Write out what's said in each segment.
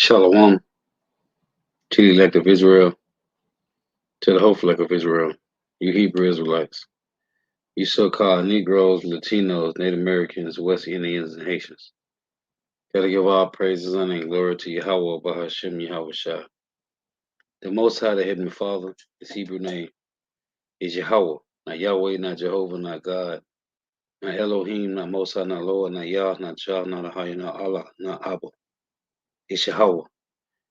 Shalom to the elect of Israel, to the hopeful elect of Israel, you Hebrew Israelites, you so-called Negroes, Latinos, Native Americans, West Indians, and Haitians. Gotta give all praises, honor, and glory to Yahweh, Bahashem, Yahweh Shah. The Most High, the Heavenly Father, his Hebrew name is Yahweh, not Yahweh, not Jehovah, not God, not Elohim, not Most High, not Lord, not Yah, not Jah, not Ahaya, not Allah, not Abba. It's Yahweh.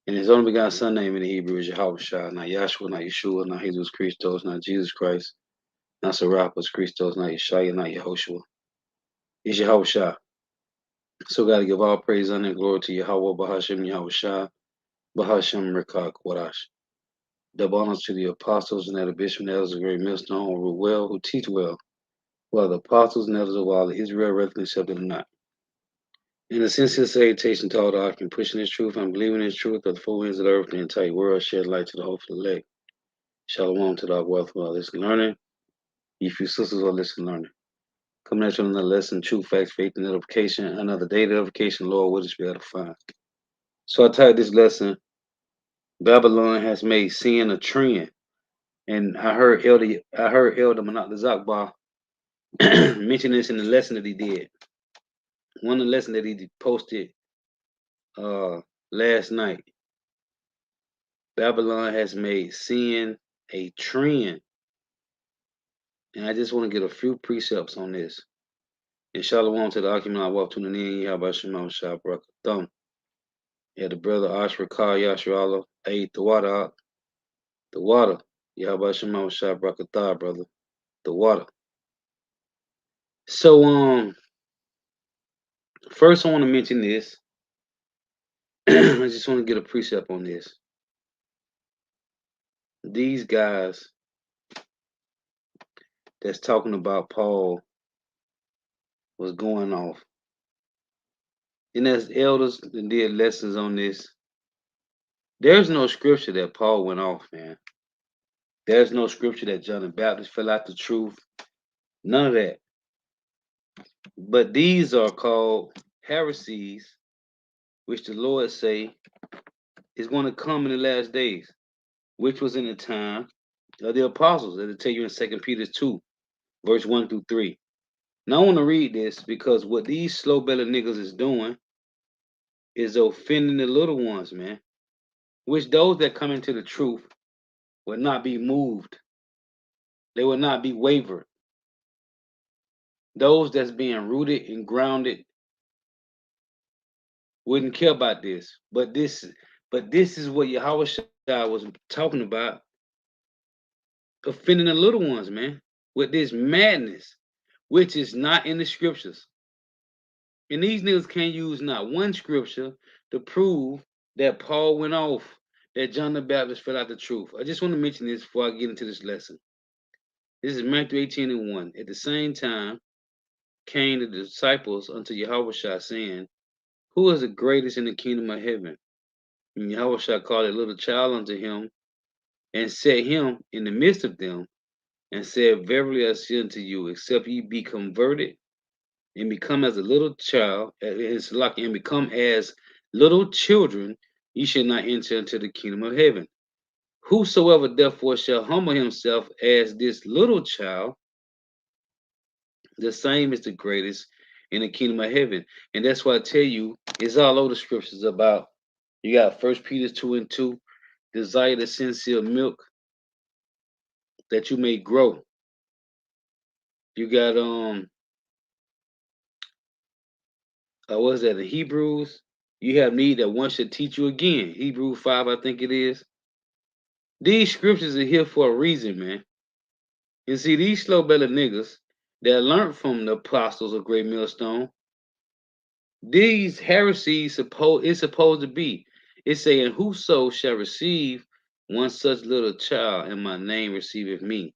And his only begotten son name in the Hebrew is Yahweh Shah, not Yahshua, not Yeshua, not Jesus Christos, not Jesus Christ, not Serapis Christos, not Yeshaya, not Yehoshua. It's Yahweh Shah. So gotta give all praise, honor, and glory to Yahweh, Bahashem, Yahweh Shah, Bahashem, Rekah, Kwadash. Double honors to the apostles and the bishop and elders of great millstone who rule well, who teach well, while the apostles and elders of all Israel readily accepted or not. In a sincere salutation to all the ark and pushing this truth and believing in this truth of the four winds of the earth, the entire world, shed light to the hopeful elect. Shalom to the wealth of all listening learning. You few sisters are listening learning. Coming at you on another lesson, truth, facts, faith, and edification. Another day of edification, Lord, what is we able to find? So I titled this lesson, Babylon has made sin a trend. And I heard Elder Manat Zakbar mention this in the lesson that he did. One of the lessons that he posted last night. Babylon has made sin a trend. And I just want to get a few precepts on this. And shalom to the Akim I walk tuning in, Yahba Shema Shah Brakathum. Yeah, the brother Ashra Kar Yashrala, the water, Yahba Shema Shah Brakathah, brother. The water. So first I want to mention this. I just want to get a precept on this. These guys that's talking about Paul was going off. And as elders that did lessons on this, there's no scripture that Paul went off, man. There's no scripture that John the Baptist fell out the truth. None of that. But these are called heresies, which the Lord say is going to come in the last days, which was in the time of the apostles. That'll tell you in 2 Peter 2, verse 1 through 3. Now I want to read this because what these slow-bellied niggas is doing is offending the little ones, man. Which those that come into the truth will not be moved. They will not be wavered. Those that's being rooted and grounded wouldn't care about this. But this is what Yahweh Shah was talking about. Offending the little ones, man, with this madness, which is not in the scriptures. And these niggas can't use not one scripture to prove that Paul went off, that John the Baptist fell out the truth. I just want to mention this before I get into this lesson. This is Matthew 18:1. At the same time came the disciples unto Yahweh Shah, saying, who is the greatest in the kingdom of heaven? And Yahweh Shah called a little child unto him, and set him in the midst of them, and said, verily I say unto you, except ye be converted and become as a little child, and become as little children, ye shall not enter into the kingdom of heaven. Whosoever therefore shall humble himself as this little child, the same is the greatest in the kingdom of heaven. And that's why I tell you, it's all over the scriptures about, you got 1 Peter 2:2, desire the sincere milk that you may grow. You got what is that, the Hebrews? You have need that one should teach you again. Hebrews 5, I think it is. These scriptures are here for a reason, man. You see, these slow-bellied niggas that learned from the apostles of Great Millstone, these heresies is supposed to be. It's saying, whoso shall receive one such little child in my name receiveth me.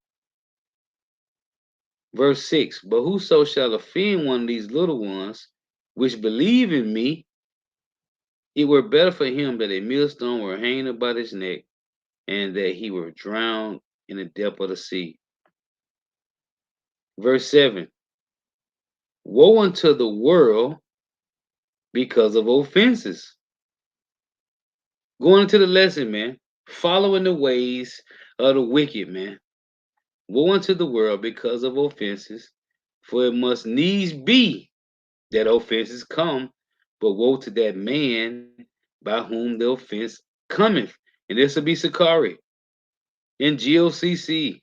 Verse 6, but whoso shall offend one of these little ones, which believe in me, it were better for him that a millstone were hanged about his neck, and that he were drowned in the depth of the sea. Verse 7, woe unto the world because of offenses. Going into the lesson, man. Following the ways of the wicked, man. Woe unto the world because of offenses, for it must needs be that offenses come, but woe to that man by whom the offense cometh. And this will be Sakari, and GOCC,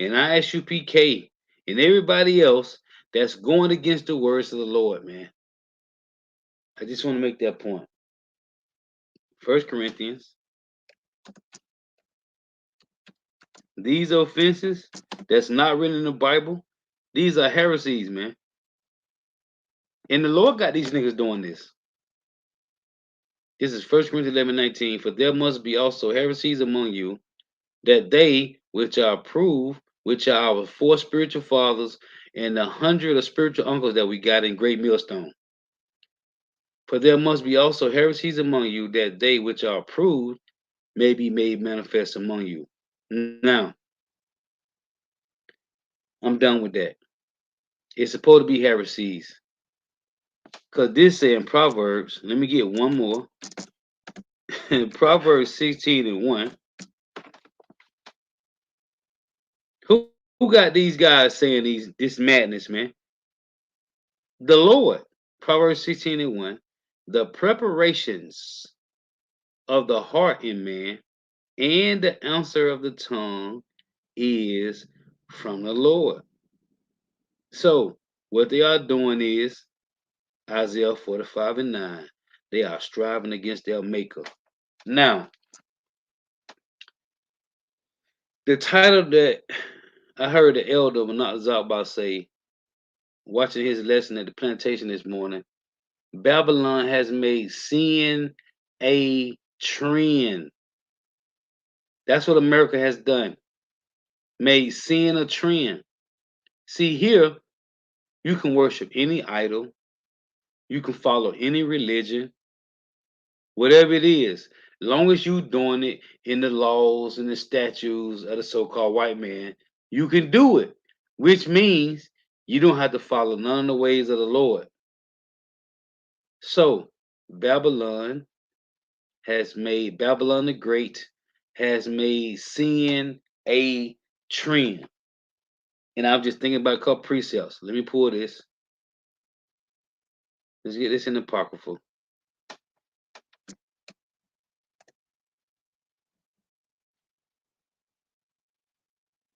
and ISUPK, and everybody else that's going against the words of the Lord, man. I just want to make that point. 1 Corinthians. These offenses that's not written in the Bible, these are heresies, man. And the Lord got these niggas doing this. This is 1 Corinthians 11:19. For there must be also heresies among you, that they which are approved, which are our 4 spiritual fathers and the 100 of spiritual uncles that we got in Great Millstone. For there must be also heresies among you, that they which are approved may be made manifest among you. Now, I'm done with that. It's supposed to be heresies. Because this say in Proverbs, let me get one more. In Proverbs 16:1. Who got these guys saying this madness, man? The Lord. Proverbs 16:1. The preparations of the heart in man and the answer of the tongue is from the Lord. So what they are doing is Isaiah 45:9. They are striving against their maker. Now, the title that I heard the elder Manat Zabba say, watching his lesson at the plantation this morning, Babylon has made sin a trend. That's what America has done. Made sin a trend. See, here, you can worship any idol. You can follow any religion, whatever it is. Long as you doing it in the laws and the statutes of the so-called white man, you can do it. Which means you don't have to follow none of the ways of the Lord. So, Babylon the Great has made sin a trend. And I'm just thinking about a couple precepts. Let me pull this. Let's get this in the Apocryphal.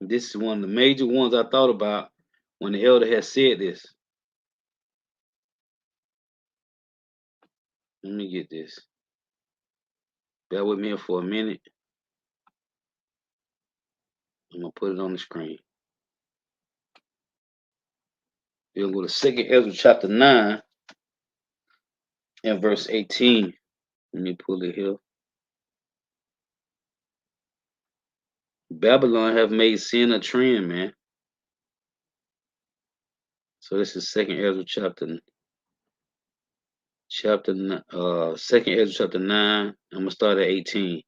This is one of the major ones I thought about when the elder had said this. Let me get this. Bear with me for a minute. I'm going to put it on the screen. We're going to go to 2nd Ezra chapter 9 and verse 18. Let me pull it here. Babylon have made sin a trend, man. So this is 2nd Ezra chapter 2nd Ezra chapter 9. I'm going to start at 18.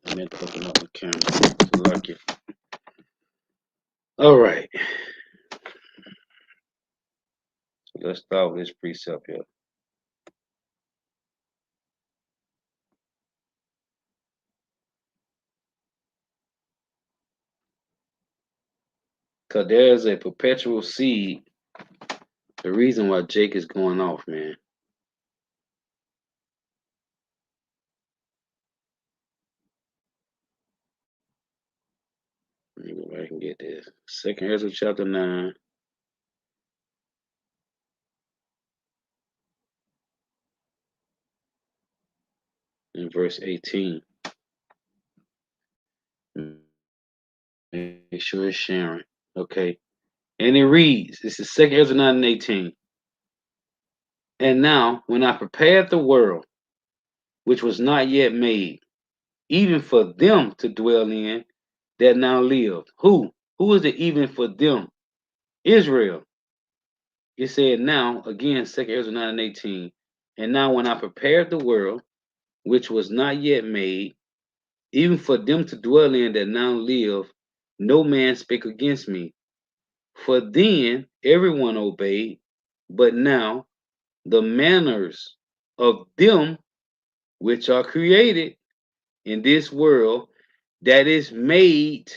I meant to open up the camera to lock it. All right. So let's start with this precept here. Because there's a perpetual seed. The reason why Jake is going off, man. Let me go back and get this. 2nd Ezra chapter 9. In verse 18. Make sure it's sharing. Okay. And it reads, this is 2nd Ezra 9 and 18. And now, when I prepared the world, which was not yet made, even for them to dwell in that now live. Who? Who is it even for them? Israel. It said now, again, 2nd Ezra 9 and 18. And now when I prepared the world, which was not yet made, even for them to dwell in that now live, no man spake against me. For then everyone obeyed, but now the manners of them which are created in this world that is made,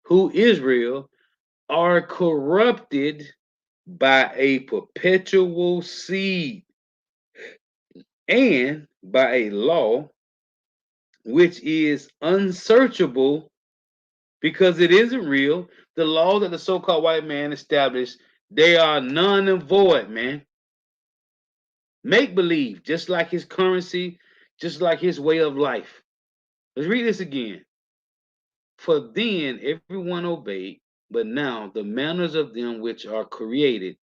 who Israel, are corrupted by a perpetual seed and by a law which is unsearchable because it isn't real. The law that the so-called white man established, they are none and void, man. Make believe, just like his currency, just like his way of life. Let's read this again. For then everyone obeyed, but now the manners of them which are created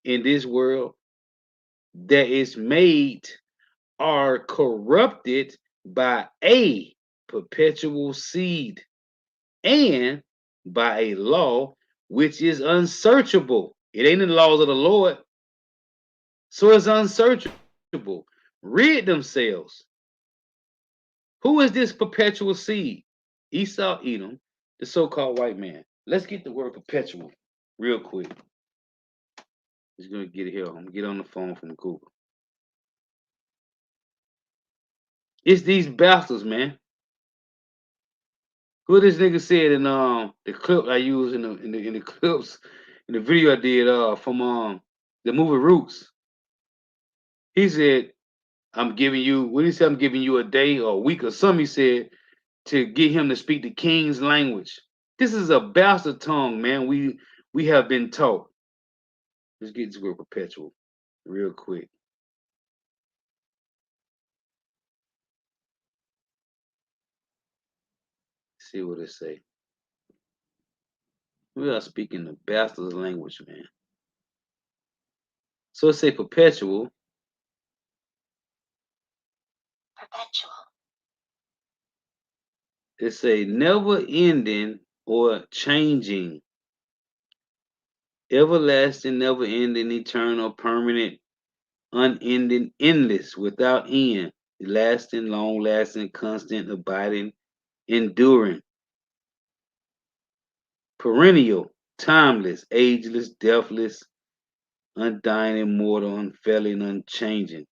in this world that is made are corrupted by a perpetual seed and by a law which is unsearchable. It ain't in the laws of the Lord, so it's unsearchable. Rid themselves. Who is this perpetual seed? Esau, Edom, the so-called white man. Let's get the word perpetual real quick. Just gonna get it here. I'm gonna get on the phone from Google. It's these bastards, man. Who this nigga said in the clip I used in the clips in the video I did from the movie Roots. He said, I'm giving you, what he said, I'm giving you a day or a week or something, he said, to get him to speak the king's language. This is a bastard tongue, man. We have been taught. Let's get this word perpetual real quick. See what it say. We are speaking the bastard's language, man. So it say perpetual. Perpetual. It say never ending or changing. Everlasting, never ending, eternal, permanent, unending, endless, without end, lasting, long lasting, constant, abiding, enduring, perennial, timeless, ageless, deathless, undying, immortal, unfailing, unchanging.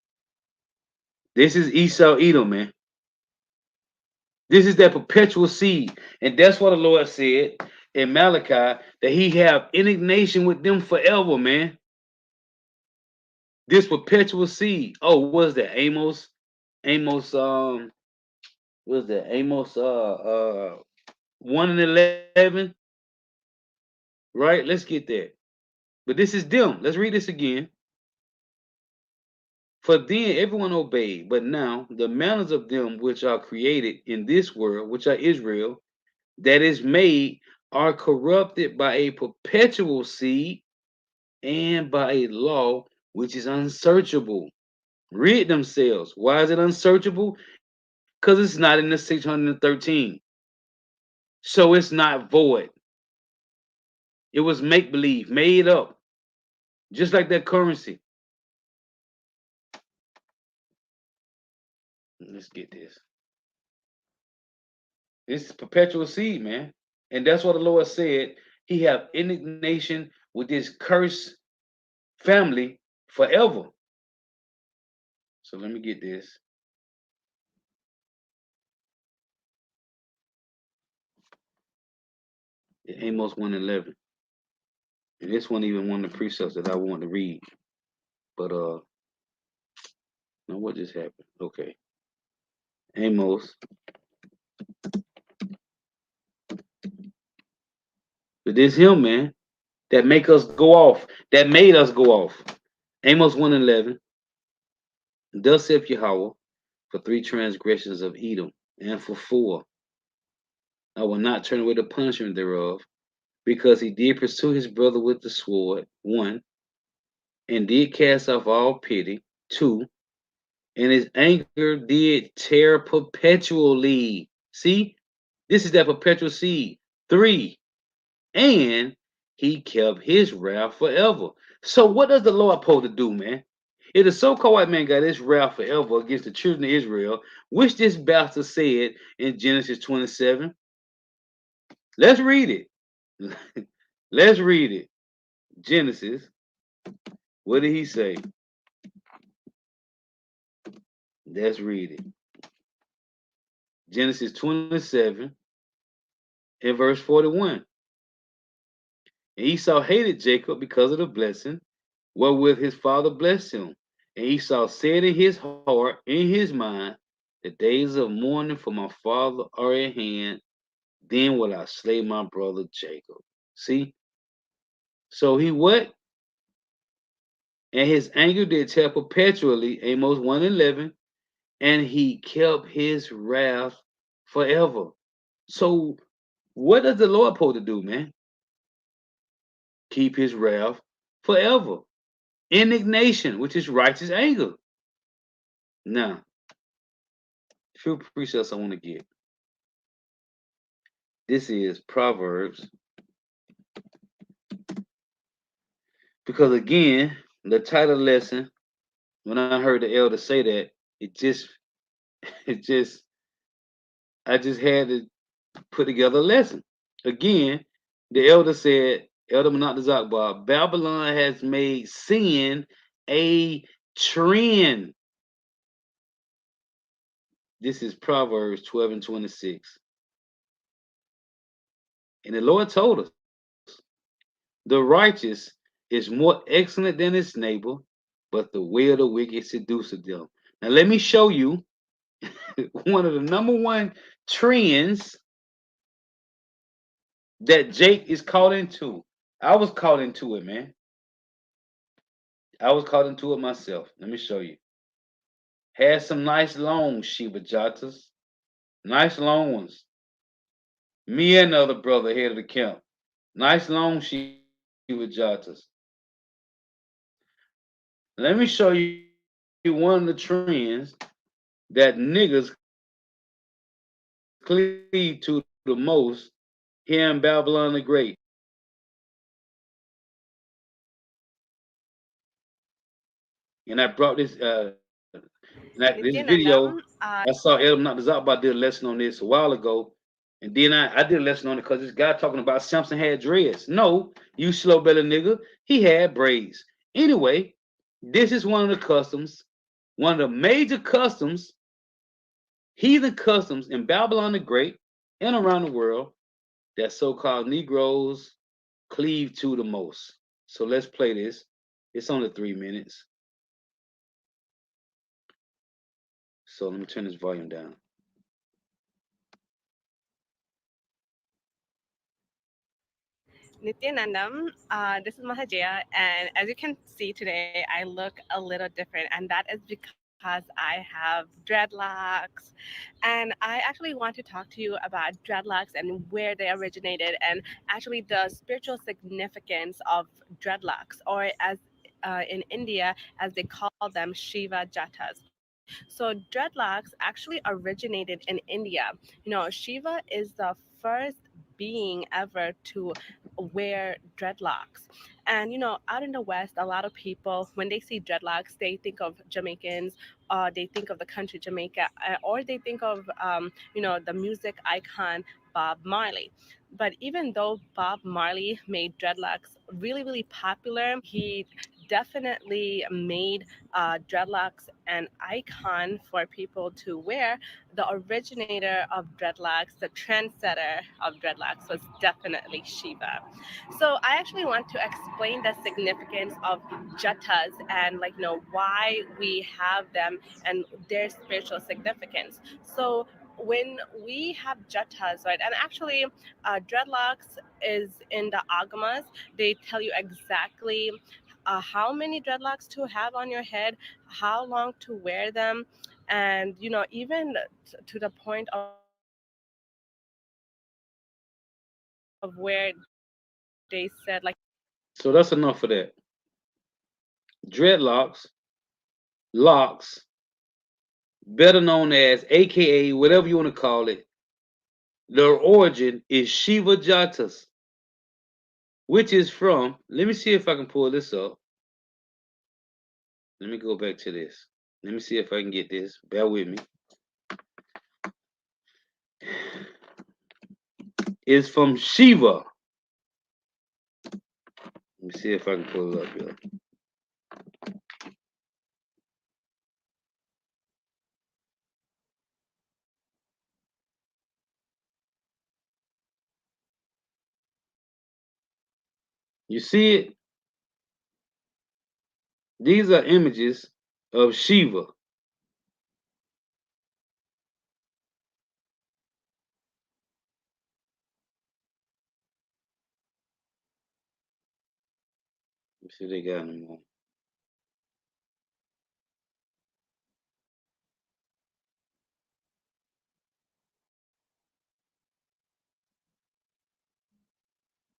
This is Esau Edom, man. This is that perpetual seed. And that's what the Lord said in Malachi, that he have indignation with them forever, man. This perpetual seed. Oh, what is that? Amos, what is that? Amos 1 and 11. Right? Let's get that. But this is them. Let's read this again. For then everyone obeyed, but now the manners of them which are created in this world, which are Israel, that is made, are corrupted by a perpetual seed and by a law which is unsearchable. Rid themselves. Why is it unsearchable? Because it's not in the 613. So it's not void. It was make believe, made up, just like that currency. Let's get this. This is perpetual seed, man. And that's what the Lord said. He have indignation with this cursed family forever. So let me get this. Amos 1:11. And this one even one of the precepts that I want to read. But no, what just happened? Okay. Amos. But this him, man, that make us go off, that made us go off. Amos 1:11. Thus saith Yahweh, for 3 transgressions of Edom, and for 4, I will not turn away the punishment thereof, because he did pursue his brother with the sword, 1, and did cast off all pity, 2, and his anger did tear perpetually. See, this is that perpetual seed. 3, and he kept his wrath forever. So what does the Lord supposed to do, man? If the so-called white man got his wrath forever against the children of Israel, which this bastard said in Genesis 27, let's read it. Let's read it. Genesis. What did he say? Let's read it. Genesis 27 and verse 41. And Esau hated Jacob because of the blessing wherewith his father blessed him. And Esau said in his heart, in his mind, the days of mourning for my father are at hand. Then will I slay my brother Jacob. See? So he what? And his anger did tear perpetually, Amos 1:11, and he kept his wrath forever. So what does the Lord supposed to do, man? Keep his wrath forever. Indignation, which is righteous anger. Now, few precepts I want to get. This is Proverbs. Because again, the title lesson, when I heard the elder say that, it just it just I just had to put together a lesson. Again, the elder said, Elder Monatazakbar, Babylon has made sin a trend. This is Proverbs 12 and 26. And the Lord told us, the righteous is more excellent than his neighbor, but the way of the wicked seduceth them. Now let me show you one of the number one trends that Jake is caught into. I was caught into it, man. I was caught into it myself. Let me show you. Had some nice long Shiva Jatas. Nice long ones. Me and another brother head of the camp. Nice long Shiva Jatas. Let me show you one of the trends that niggas cleave to the most here in Babylon the Great. And I brought this video. Nityanandam, I saw Elder Natazakba did a lesson on this a while ago. And then I did a lesson on it because this guy talking about Samson had dreads. No, you slow belly nigga, he had braids. Anyway, this is one of the customs, one of the major customs, heathen customs in Babylon the Great and around the world that so-called Negroes cleave to the most. So let's play this. It's only 3 minutes. So let me turn this volume down. Nityanandam, this is Mahajaya, and as you can see today, I look a little different, and that is because I have dreadlocks. And I actually want to talk to you about dreadlocks and where they originated, and actually the spiritual significance of dreadlocks, or as in India, as they call them, Shiva Jatas. So dreadlocks actually originated in India. You know, Shiva is the first being ever to wear dreadlocks. And you know, out in the West, a lot of people, when they see dreadlocks, they think of Jamaicans, they think of the country Jamaica, or they think of, you know, the music icon Bob Marley. But even though Bob Marley made dreadlocks really, really popular, he definitely made dreadlocks an icon for people to wear. The originator of dreadlocks, the trendsetter of dreadlocks, was definitely Shiva. So I actually want to explain the significance of jatas and, like, you know, why we have them and their spiritual significance. So when we have jatas, right, and actually dreadlocks is in the agamas. They tell you exactly how many dreadlocks to have on your head, how long to wear them, and you know, even to the point of where they said, like, So that's enough for that. Dreadlocks, locks, better known as AKA, whatever you want to call it, their origin is Shiva Jatas, which is from, let me see if I can pull this up. Let me go back to this. Let me see if I can get this. Bear with me. It's from Shiva. Let me see if I can pull it up here. You see it? These are images of Shiva. Let's see if they got any more.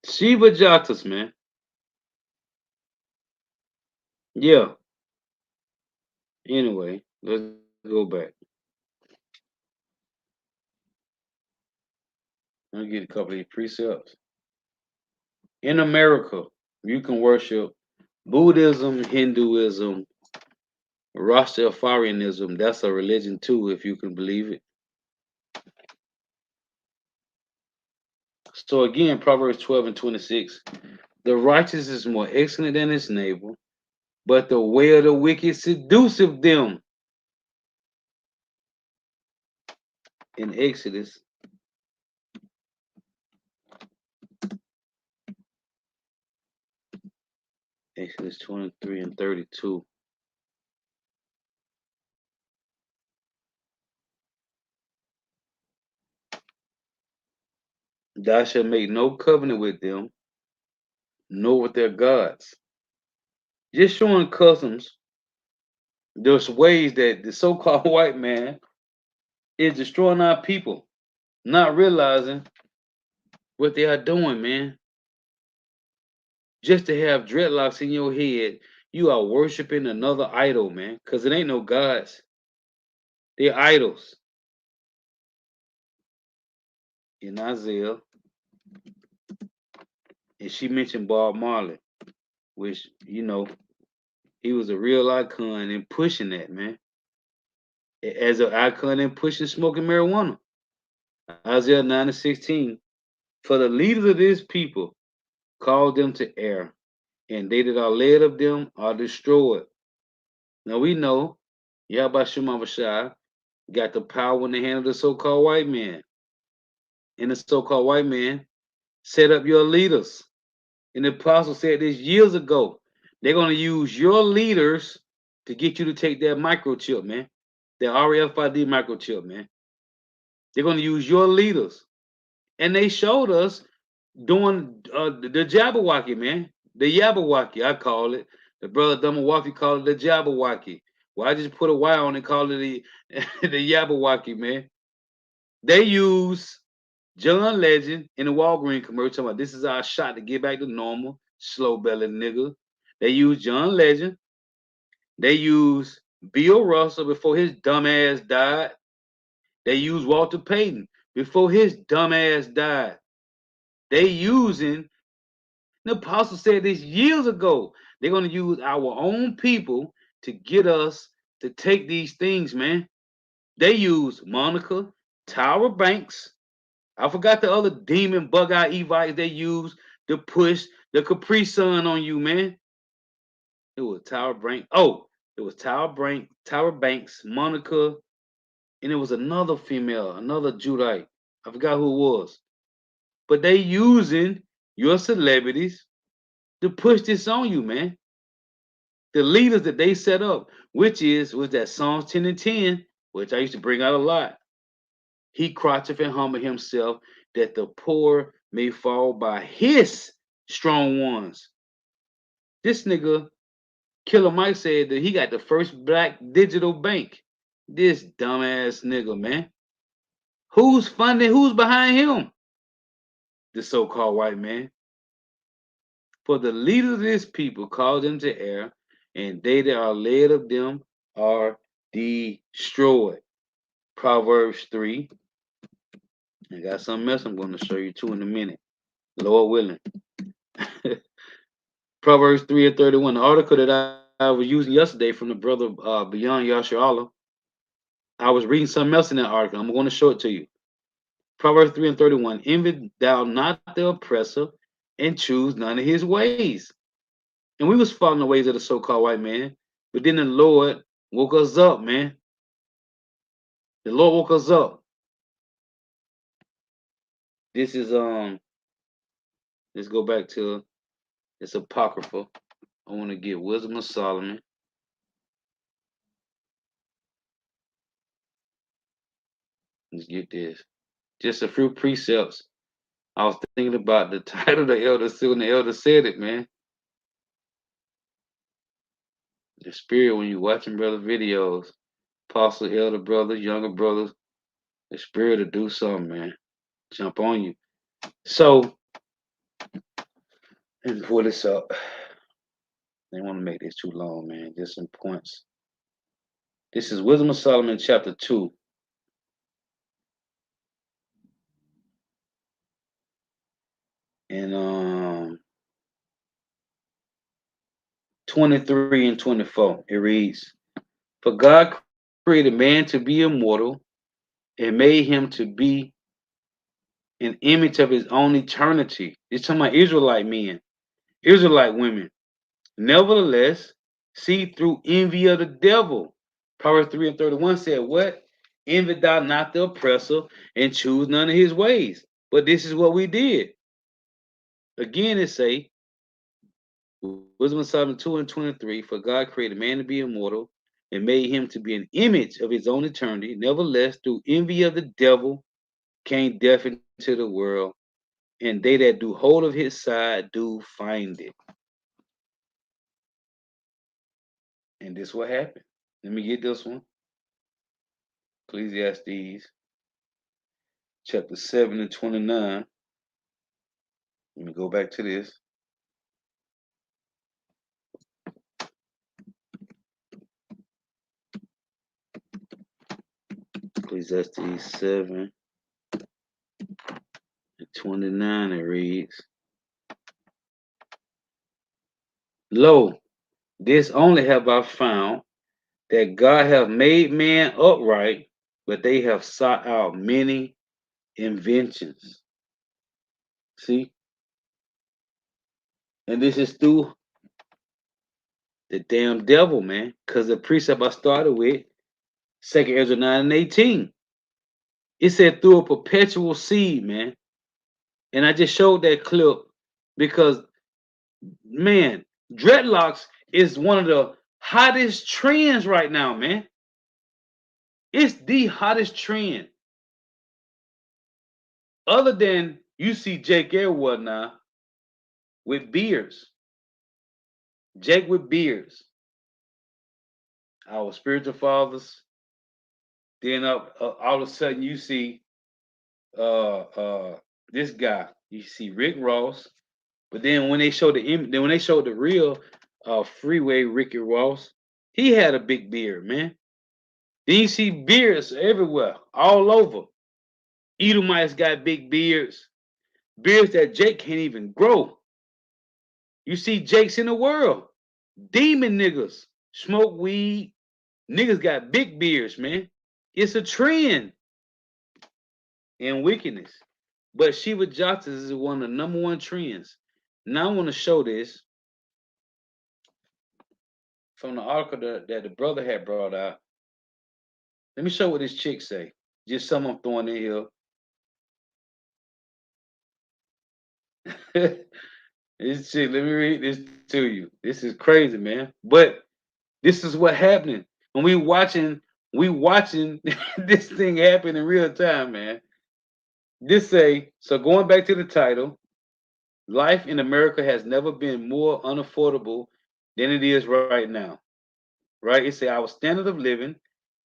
Shiva Jatas, man. Yeah. Anyway, let's go back. I'll get a couple of these precepts. In America, you can worship Buddhism, Hinduism, Rastafarianism. That's a religion too, if you can believe it. So again, Proverbs 12 and 26. The righteous is more excellent than his neighbor, but the way of the wicked seduceth them. In Exodus 23 and 32. Thou shalt make no covenant with them, nor with their gods. Just showing customs, there's ways that the so-called white man is destroying our people, not realizing what they are doing, man. Just to have dreadlocks in your head, you are worshiping another idol, man, because it ain't no gods. They're idols. In Isaiah, and she mentioned Bob Marley, which, he was a real icon in pushing that, man. As an icon in pushing smoking marijuana. Isaiah 9 and 16. For the leaders of this people call them to err, and they that are led of them are destroyed. Now we know Yahweh Shemavashai got the power in the hand of the so-called white man. And the so-called white man set up your leaders. And the apostle said this years ago. They're going to use your leaders to get you to take that microchip, man. That RFID microchip, man. They're going to use your leaders. And they showed us doing the Jabberwocky, man. The Yabberwocky, I call it. The brother Dumawafi called it the Jabberwocky. Well, I just put a Y on it and call it the, the Yabberwocky, man. They use John Legend in the Walgreens commercial. About, this is our shot to get back to normal. Slow belly nigga. They use John Legend. They use Bill Russell before his dumb ass died. They use Walter Payton before his dumb ass died. They using, the apostle said this years ago. They're going to use our own people to get us to take these things, man. They use Monica, Tyra Banks. I forgot the other demon bug-eyed Evites they use to push the Capri Sun on you, man. It was Tyra Banks. Oh, it was Tyra Banks, Monica, and it was another female, another Judite. I forgot who it was. But they using your celebrities to push this on you, man. The leaders that they set up, was that Psalms 10 and 10, which I used to bring out a lot. He crotcheth and humble himself that the poor may fall by his strong ones. This nigga, Killer Mike, said that he got the first black digital bank. This dumbass nigga, man. Who's funding? Who's behind him? The so-called white man. For the leaders of this people cause them to err, and they that are led of them are destroyed. Proverbs 3. I got something else I'm going to show you too in a minute. Lord willing. Proverbs 3 and 31. The article that I was using yesterday from the brother Beyond Yasha Allah. I was reading something else in that article. I'm going to show it to you. Proverbs 3 and 31. Envy thou not the oppressor, and choose none of his ways. And we was following the ways of the so-called white man. But then the Lord woke us up, man. The Lord woke us up. This is let's go back to it's apocryphal. I want to get Wisdom of Solomon. Let's get this. Just a few precepts. I was thinking about the title the elder said when the elder said it, man. The spirit when you watching brother videos, apostle, elder brothers, younger brothers, the spirit will do something, man. Jump on you. So, let me pull this up. They want to make this too long, man. Just some points. This is Wisdom of Solomon, chapter 2. And 23 and 24. It reads, For God created man to be immortal and made him to be an image of his own eternity. It's talking about Israelite men, Israelite women. Nevertheless, see through envy of the devil. Proverbs 3 and 31 said, What? Envy thou not the oppressor and choose none of his ways. But this is what we did. Again, it say, Wisdom of Solomon 2 and 23, For God created man to be immortal and made him to be an image of his own eternity. Nevertheless, through envy of the devil came death into the world, and they that do hold of his side do find it. And this what happened. Let me get this one. Ecclesiastes chapter 7 and 29. Let me go back to this. Ecclesiastes 7 and 29, it reads, Lo, this only have I found, that God hath made man upright, but they have sought out many inventions. See? And this is through the damn devil, man. Because the precept I started with, 2 Ezra 9 and 18. It said through a perpetual seed, man. And I just showed that clip because, man, dreadlocks is one of the hottest trends right now, man. It's the hottest trend. Other than you see Jake Elwood now with beards. Jake with beards. Our spiritual fathers. Then all of a sudden you see this guy. You see Rick Ross. But then when they showed the real freeway Ricky Ross, he had a big beard, man. Then you see beards everywhere, all over. Edomites got big beards, beards that Jake can't even grow. You see Jakes in the world, demon niggas, smoke weed. Niggas got big beards, man. It's a trend in wickedness. But Shiva Jatas is one of the number one trends. Now I want to show this from the article that the brother had brought out. Let me show what this chick say. Just something I'm throwing in here. This chick, let me read this to you. This is crazy, man. But this is what happening when we watching this thing happen in real time, man. This say, so going back to the title, life in America has never been more unaffordable than it is right now. Right? It say our standard of living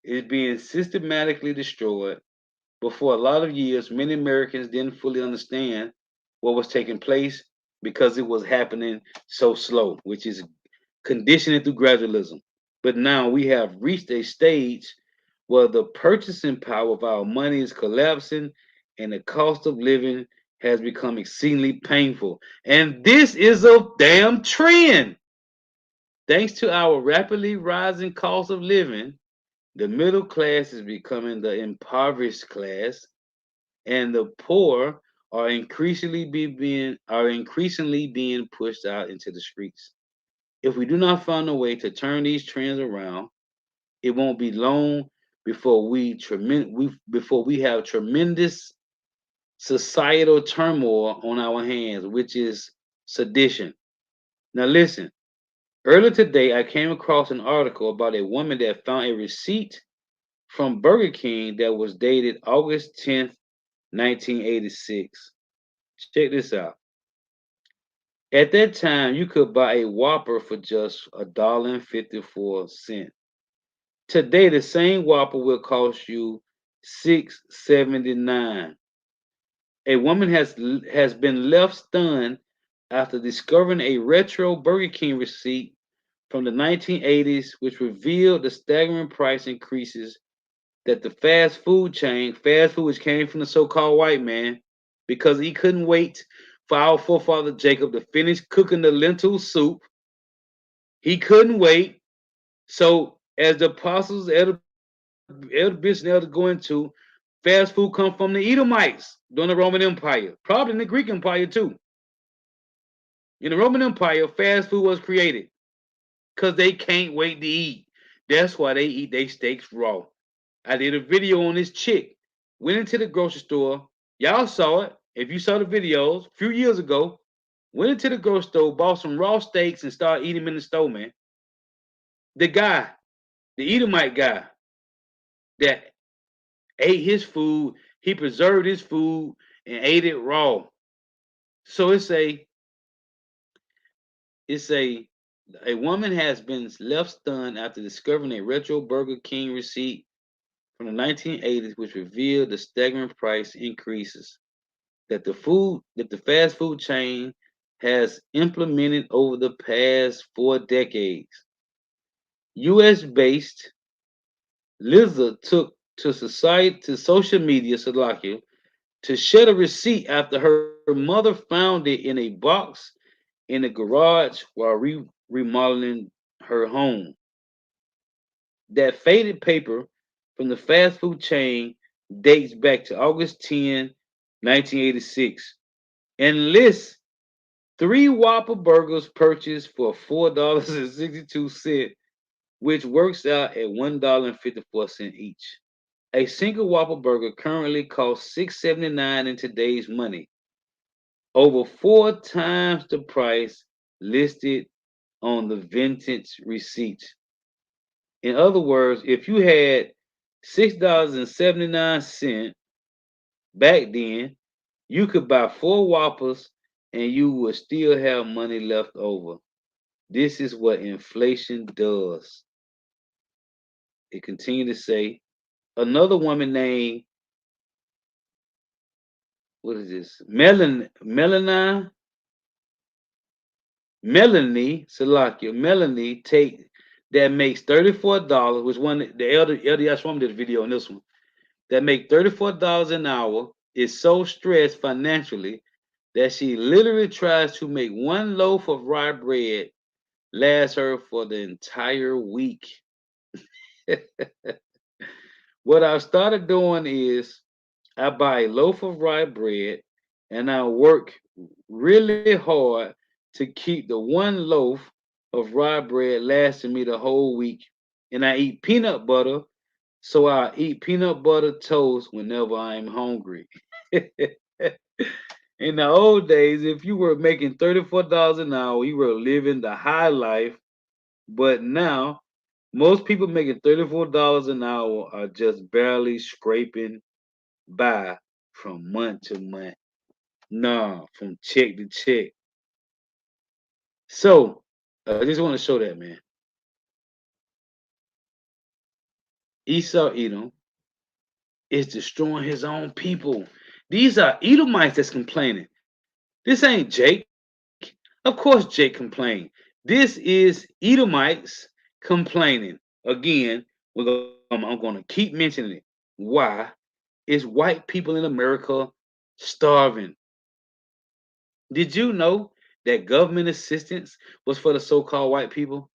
is being systematically destroyed. But for a lot of years, many Americans didn't fully understand what was taking place because it was happening so slow, which is conditioning through gradualism. But now we have reached a stage where the purchasing power of our money is collapsing and the cost of living has become exceedingly painful. And this is a damn trend. Thanks to our rapidly rising cost of living, the middle class is becoming the impoverished class, and the poor are increasingly being pushed out into the streets. If we do not find a way to turn these trends around, it won't be long before we have tremendous societal turmoil on our hands, which is sedition. Now listen, earlier today I came across an article about a woman that found a receipt from Burger King that was dated August 10th, 1986. Check this out. At that time, you could buy a Whopper for just $1.54. Today, the same Whopper will cost you $6.79. A woman has been left stunned after discovering a retro Burger King receipt from the 1980s, which revealed the staggering price increases that the fast food which came from the so-called white man, because he couldn't wait for our forefather Jacob to finish cooking the lentil soup. He couldn't wait. So as the apostles, elder bishop and elder go into, fast food come from the Edomites during the Roman Empire, probably in the Greek Empire too. In the Roman Empire, fast food was created because they can't wait to eat. That's why they eat their steaks raw. I did a video on this chick. Went into the grocery store. Y'all saw it. If you saw the videos a few years ago, went into the grocery store, bought some raw steaks, and started eating them in the store, man. The guy, the Edomite guy that ate his food, he preserved his food and ate it raw. So it's a woman has been left stunned after discovering a retro Burger King receipt from the 1980s, which revealed the staggering price increases that the fast food chain has implemented over the past 4 decades. U.S. based Lizard took to social media, Salakia, to share the receipt after her mother found it in a box in the garage while remodeling her home. That faded paper from the fast food chain dates back to August 10, 1986, and lists three Whopper burgers purchased for $4.62, which works out at $1.54 each. A single Whopper burger currently costs $6.79 in today's money, over 4 times the price listed on the vintage receipt. In other words, if you had $6.79 back then, you could buy 4 Whoppers and you would still have money left over. This is what inflation does. It continued to say, another woman named, what is this? Melanie Salakia, Melanie take that makes $34, which one the elder Yashwam did a video on this one, that make $34 an hour, is so stressed financially that she literally tries to make one loaf of rye bread last her for the entire week. What I've started doing is I buy a loaf of rye bread and I work really hard to keep the one loaf of rye bread lasting me the whole week. And I eat peanut butter, so I eat peanut butter toast whenever I'm hungry. In the old days, if you were making $34 an hour, you were living the high life. But now, most people making $34 an hour are just barely scraping by from month to month. No, from check to check. So I just want to show that, man. Esau Edom is destroying his own people. These are Edomites that's complaining. This ain't Jake. Of course, Jake complained. This is Edomites complaining. Again, I'm going to keep mentioning it. Why is white people in America starving? Did you know that government assistance was for the so-called white people?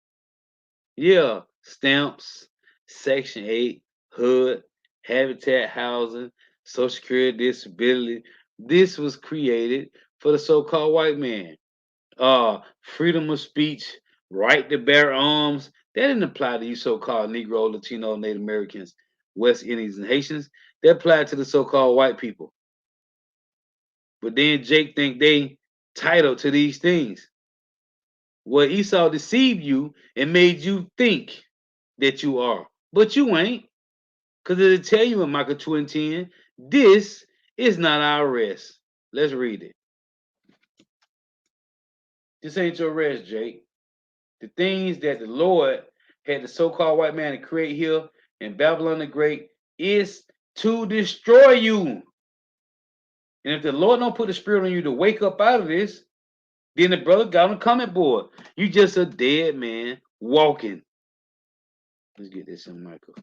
Yeah, stamps, Section 8, HUD, Habitat housing, Social Security disability. This was created for the so-called white man. Freedom of speech right to bear arms. That didn't apply to you so-called Negro, Latino, Native Americans, West Indians, and Haitians. That applied to the so-called white people. But then Jake think they titled to these things. Well, Esau deceived you and made you think that you are, but you ain't. Because it'll tell you in Micah 2 and 10, this is not our rest. Let's read it. This ain't your rest, Jake. The things that the Lord had the so-called white man to create here in Babylon the Great is to destroy you. And if the Lord don't put the spirit on you to wake up out of this, then the brother got on the comment board. You just a dead man walking. Let's get this in Michael.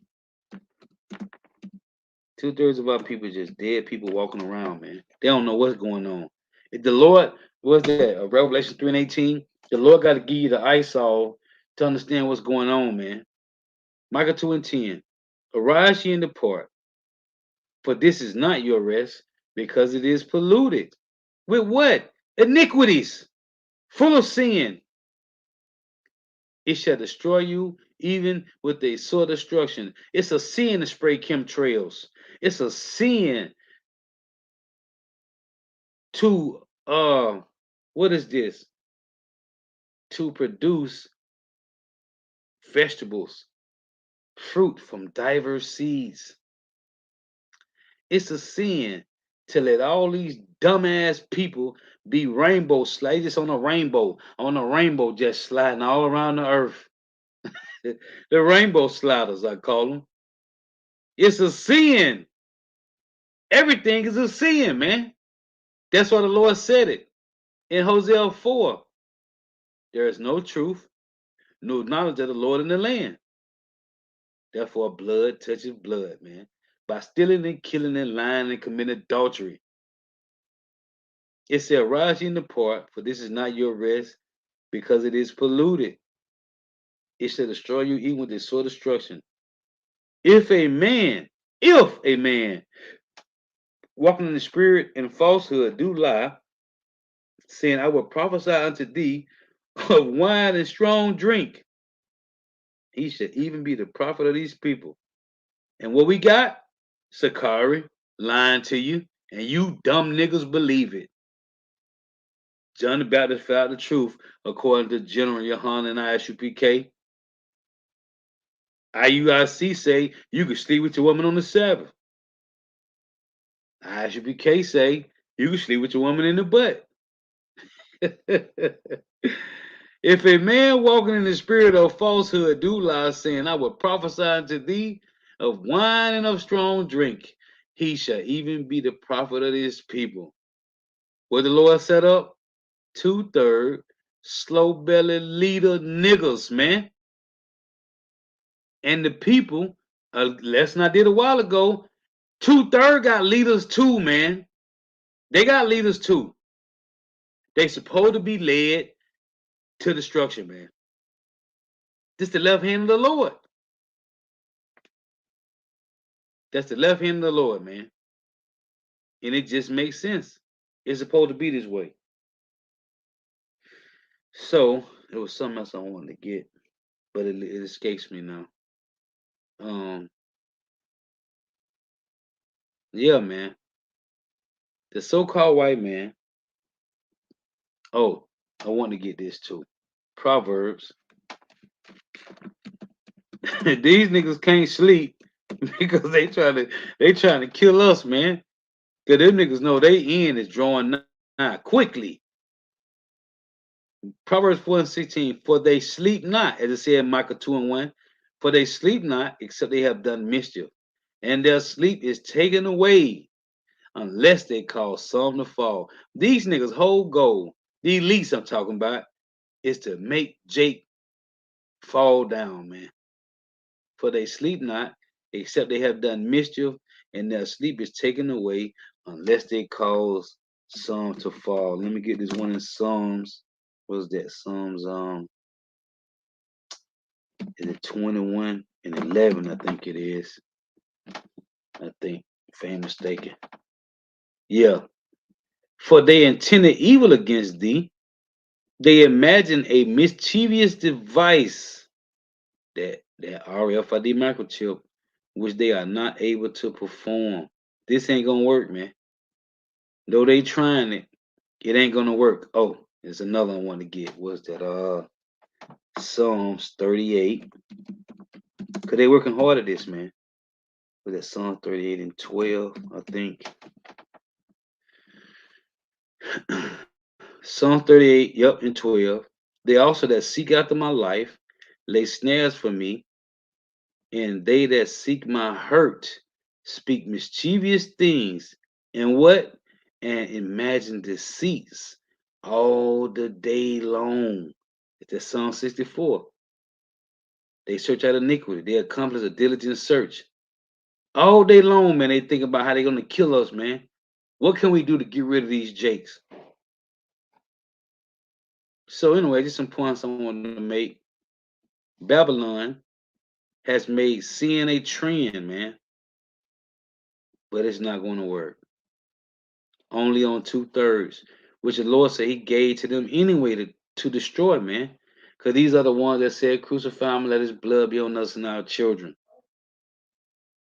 2/3 of our people just dead people walking around, man. They don't know what's going on. If the Lord, what's that? Revelation 3 and 18. The Lord got to give you the eyesall to understand what's going on, man. Micah 2 and 10. Arise ye and depart, for this is not your rest, because it is polluted. With what? Iniquities, full of sin. It shall destroy you, even with a sore destruction. It's a sin to spray chemtrails. It's a sin to what is this? To produce vegetables, fruit from diverse seeds. It's a sin to let all these dumbass people be rainbow sliders, just on a rainbow, just sliding all around the earth. The rainbow sliders, I call them. It's a sin. Everything is a sin, man. That's why the Lord said it in Hosea 4. There is no truth, no knowledge of the Lord in the land. Therefore, blood touches blood, man. By stealing and killing and lying and committing adultery. It said, rise ye and depart, for this is not your rest, because it is polluted. It shall destroy you even with its sore destruction. If a man walking in the spirit and falsehood do lie, saying, I will prophesy unto thee of wine and strong drink, he should even be the prophet of these people. And what we got? Sakari lying to you, and you dumb niggas believe it. John the Baptist found the truth, according to General Yohanan and ISUPK. IUIC say you can sleep with your woman on the Sabbath. ISUPK say you can sleep with your woman in the butt. If a man walking in the spirit of falsehood do lie, saying, I will prophesy unto thee of wine and of strong drink, he shall even be the prophet of his people. What the Lord set up? 2/3 slow-bellied leader niggas, man. And the people, lesson I did a while ago, 2/3 got leaders too, man. They got leaders too. They supposed to be led to destruction, man. This the left hand of the Lord. That's the left hand of the Lord, man. And it just makes sense. It's supposed to be this way. So there was something else I wanted to get, but it escapes me now. Yeah, man. The so-called white man. Oh, I want to get this too. Proverbs. These niggas can't sleep because they trying to kill us, man. Cause them niggas know they end is drawing nigh quickly. Proverbs 4 and 16. For they sleep not, as it said in Micah 2 and 1. For they sleep not, except they have done mischief, and their sleep is taken away, unless they cause some to fall. These niggas' whole goal, the elites I'm talking about, is to make Jake fall down, man. For they sleep not, except they have done mischief, and their sleep is taken away, unless they cause some to fall. Let me get this one in Psalms. What's that? Psalms is it 21 and 11? I think it is. I think, if I ain't mistaken. Yeah. For they intended evil against thee, They imagine a mischievous device, that RFID microchip, which they are not able to perform. This ain't gonna work, man. Though they trying it, it ain't gonna work. Oh, there's another one to get. What's that? Psalms 38. Cause they working hard at this, man. Was that Psalms 38 and 12, I think. Psalm 38, yep, and 12. They also that seek after my life lay snares for me, and they that seek my hurt speak mischievous things, and what? And imagine deceits all the day long. It's that Psalm 64. They search out iniquity. They accomplish a diligent search. All day long, man, they think about how they're gonna kill us, man. What can we do to get rid of these jakes? So anyway, just some points I want to make. Babylon has made sin a trend, man, but it's not going to work. Only on 2/3, which the Lord said He gave to them anyway to destroy, man. Because these are the ones that said, "Crucify Him, let His blood be on us and our children."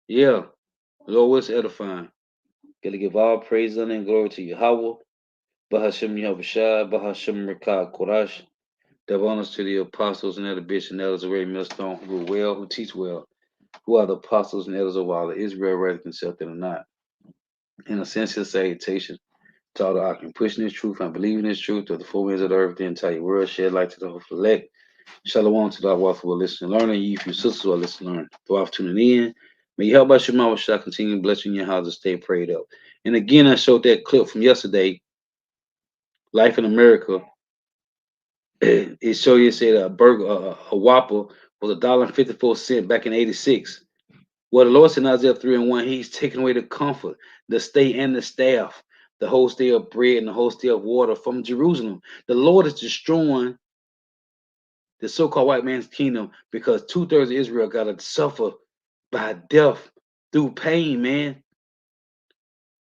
Yeah, Lord, what's edifying? Gotta give all praise, honor, and glory to Yahweh, Bahashem Yahushua, Bahashem Rekah Korash. Give honors to the apostles and elder bishops and elders of Ray Millstone who rule well, who teach well, who are the apostles and elders of all of Israel, whether concealed or not. In a sense of salutation to all the I can pushing this truth and believing this truth to the four winds of the earth, the entire world, shed light to the whole elect. Shalom to the wife who are listening, learning, you, few sisters who are listening, learn. Throughout tuning in. May you help by Shema shall continue blessing your house and stay prayed up. And again, I showed that clip from yesterday, Life in America. It showed you said a burger, a Whopper was $1.54 back in '86. Well, the Lord said in Isaiah 3:1, He's taking away the comfort, the stay and the staff, the whole stay of bread and the whole stay of water from Jerusalem. The Lord is destroying the so-called white man's kingdom because 2/3 of Israel got to suffer by death through pain, man.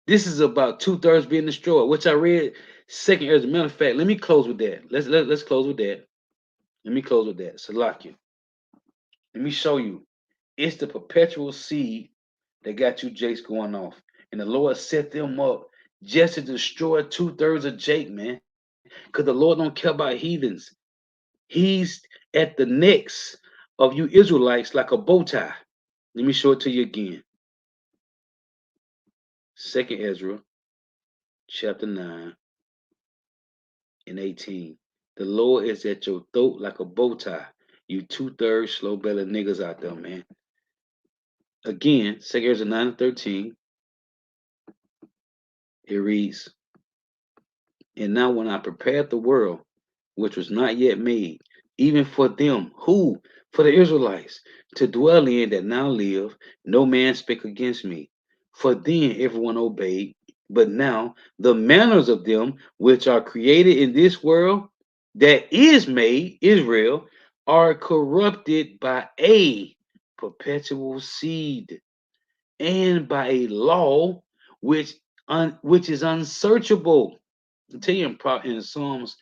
This is about 2/3 being destroyed, which I read second as a matter of fact. Let me close with that. Let's close with that. Let me close with that. Salakia. Let me show you. It's the perpetual seed that got you Jakes going off. And the Lord set them up just to destroy 2/3 of Jake, man. Because the Lord don't care about heathens. He's at the necks of you Israelites like a bow tie. Let me show it to you again. Second Ezra, chapter 9 and 18. The Lord is at your throat like a bow tie. You 2/3 slow-bellied niggas out there, man. Again, Second Ezra 9 and 13. It reads, and now when I prepared the world, which was not yet made, even for them, who? For the Israelites, to dwell in that now live, no man spake against me. For then everyone obeyed, but now the manners of them which are created in this world that is made, Israel, are corrupted by a perpetual seed and by a law which is unsearchable. I tell you in Psalms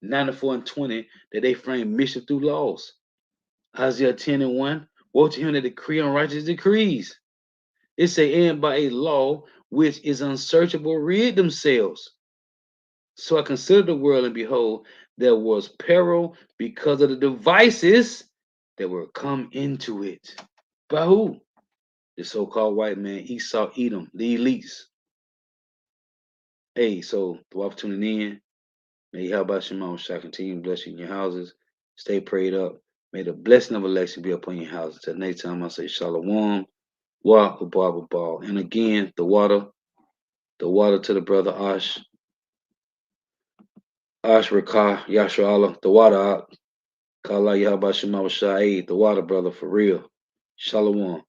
94 and 20 that they frame mischief through laws. Isaiah 10 and 1, woe to him that decree unrighteous decrees. It say, and by a law which is unsearchable rid themselves. So I considered the world, and behold, there was peril because of the devices that were come into it. By who? The so-called white man, Esau, Edom, the elites. Hey, so the tuning in. May Yahweh Shema shall continue blessing your houses. Stay prayed up. May the blessing of election be upon your houses. Till next time, I say Shalom, Wa Ubaba Ball. And again, the water to the brother Ash Rakah, Yashua Allah, the water out. Kala Yahweh Shema Shai, the water brother for real. Shalom.